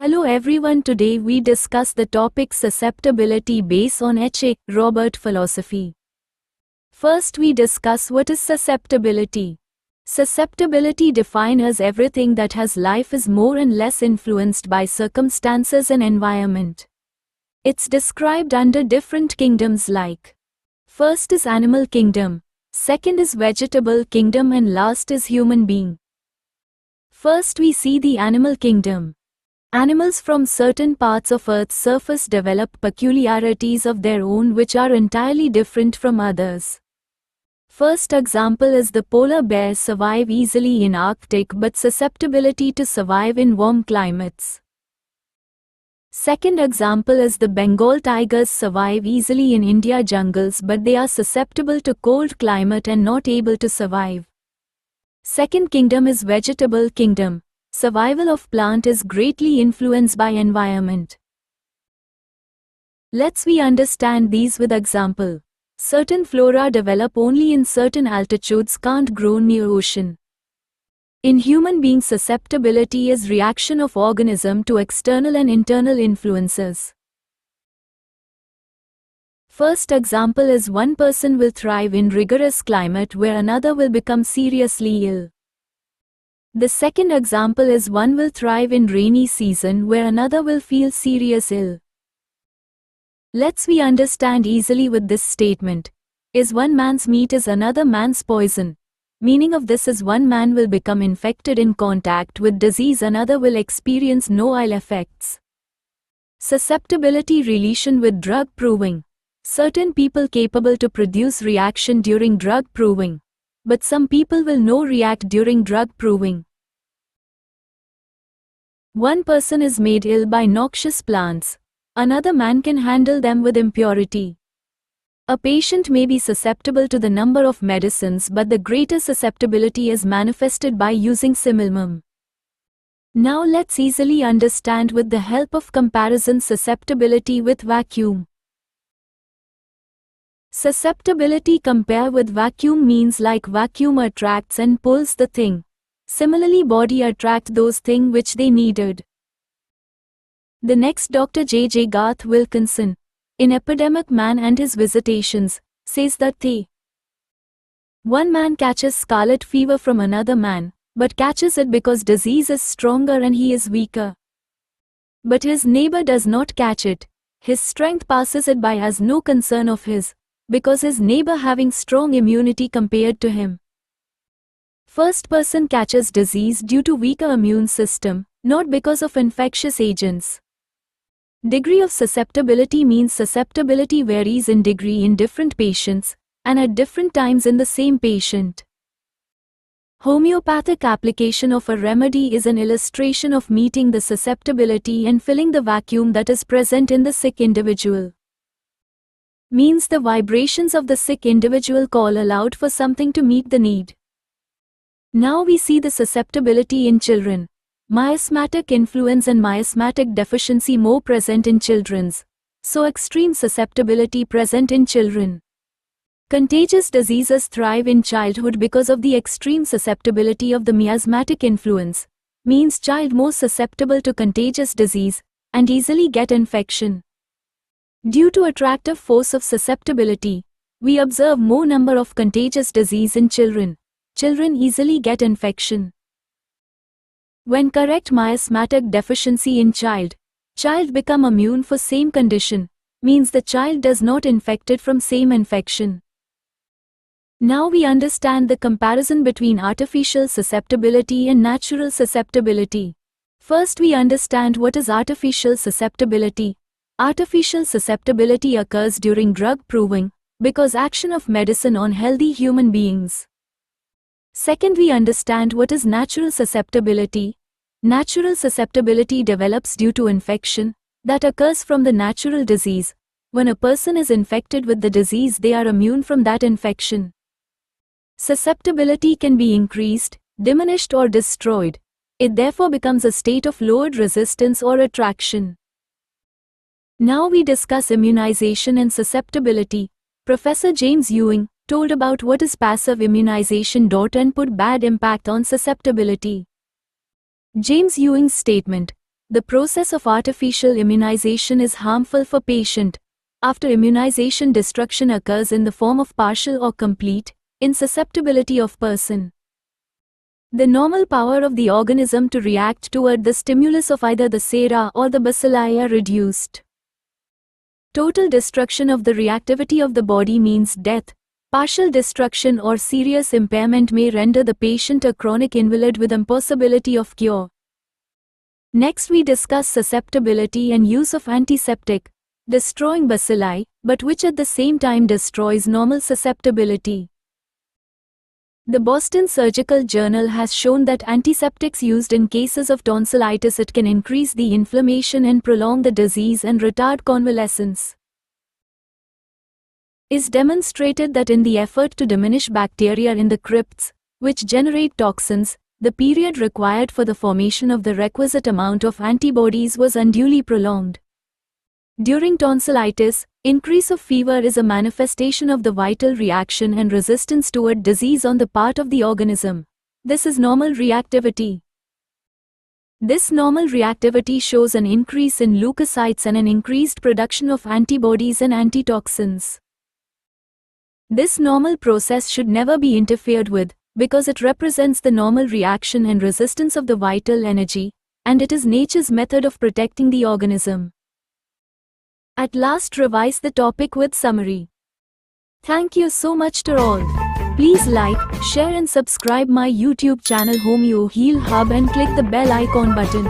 Hello everyone, today we discuss the topic susceptibility based on H.A. Robert philosophy. First we discuss what is susceptibility. Susceptibility defined as everything that has life is more and less influenced by circumstances and environment. It's described under different kingdoms like first is animal kingdom, second is vegetable kingdom and last is human being. First we see the animal kingdom. Animals from certain parts of Earth's surface develop peculiarities of their own which are entirely different from others. First example is the polar bears survive easily in Arctic but susceptibility to survive in warm climates. Second example is the Bengal tigers survive easily in India jungles but they are susceptible to cold climate and not able to survive. Second kingdom is vegetable kingdom. Survival of plant is greatly influenced by environment. Let's we understand these with example. Certain flora develop only in certain altitudes, can't grow near ocean. In human being, susceptibility is reaction of organism to external and internal influences. First example is one person will thrive in rigorous climate where another will become seriously ill. The second example is one will thrive in rainy season where another will feel serious ill. Let's we understand easily with this statement. Is one man's meat is another man's poison. Meaning of this is one man will become infected in contact with disease, another will experience no ill effects. Susceptibility relation with drug proving. Certain people capable to produce reaction during drug proving. But some people will no react during drug proving. One person is made ill by noxious plants. Another man can handle them with impurity. A patient may be susceptible to the number of medicines but the greater susceptibility is manifested by using similmum. Now let's easily understand with the help of comparison susceptibility with vacuum. Susceptibility compare with vacuum means like vacuum attracts and pulls the thing. Similarly body attract those things which they needed. The next Dr. J. Garth Wilkinson, in Epidemic Man and His Visitations, says that one man catches scarlet fever from another man, but catches it because disease is stronger and he is weaker. But his neighbor does not catch it. His strength passes it by as no concern of his, because his neighbor having strong immunity compared to him. First person catches disease due to weaker immune system, not because of infectious agents. Degree of susceptibility means susceptibility varies in degree in different patients, and at different times in the same patient. Homeopathic application of a remedy is an illustration of meeting the susceptibility and filling the vacuum that is present in the sick individual. Means the vibrations of the sick individual call aloud for something to meet the need. Now we see the susceptibility in children. Miasmatic influence and miasmatic deficiency more present in children's. So extreme susceptibility present in children. Contagious diseases thrive in childhood because of the extreme susceptibility of the miasmatic influence. Means child more susceptible to contagious disease, and easily get infection. Due to attractive force of susceptibility, we observe more number of contagious disease in children. Children easily get infection. When correct miasmatic deficiency in child become immune for same condition, means the child does not infected from same infection. Now we understand the comparison between artificial susceptibility and natural susceptibility. First we understand what is artificial susceptibility. Artificial susceptibility occurs during drug proving, because action of medicine on healthy human beings. Second, we understand what is natural susceptibility. Natural susceptibility develops due to infection that occurs from the natural disease. When a person is infected with the disease, they are immune from that infection. Susceptibility can be increased, diminished or destroyed. It therefore becomes a state of lowered resistance or attraction. Now we discuss immunization and susceptibility. Professor James Ewing told about what is passive immunization. And put bad impact on susceptibility. James Ewing's statement, The process of artificial immunization is harmful for patient. After immunization, destruction occurs in the form of partial or complete insusceptibility of person. The normal power of the organism to react toward the stimulus of either the sera or the bacilli are reduced. Total destruction of the reactivity of the body means death. Partial destruction or serious impairment may render the patient a chronic invalid with impossibility of cure. Next we discuss susceptibility and use of antiseptic, destroying bacilli, but which at the same time destroys normal susceptibility. The Boston Surgical Journal has shown that antiseptics used in cases of tonsillitis it can increase the inflammation and prolong the disease and retard convalescence. Is demonstrated that in the effort to diminish bacteria in the crypts, which generate toxins, the period required for the formation of the requisite amount of antibodies was unduly prolonged. During tonsillitis, increase of fever is a manifestation of the vital reaction and resistance toward disease on the part of the organism. This is normal reactivity. This normal reactivity shows an increase in leukocytes and an increased production of antibodies and antitoxins. This normal process should never be interfered with, because it represents the normal reaction and resistance of the vital energy, and it is nature's method of protecting the organism. At last, revise the topic with summary. Thank you so much to all. Please like, share and subscribe my YouTube channel Homeo Heal Hub and click the bell icon button.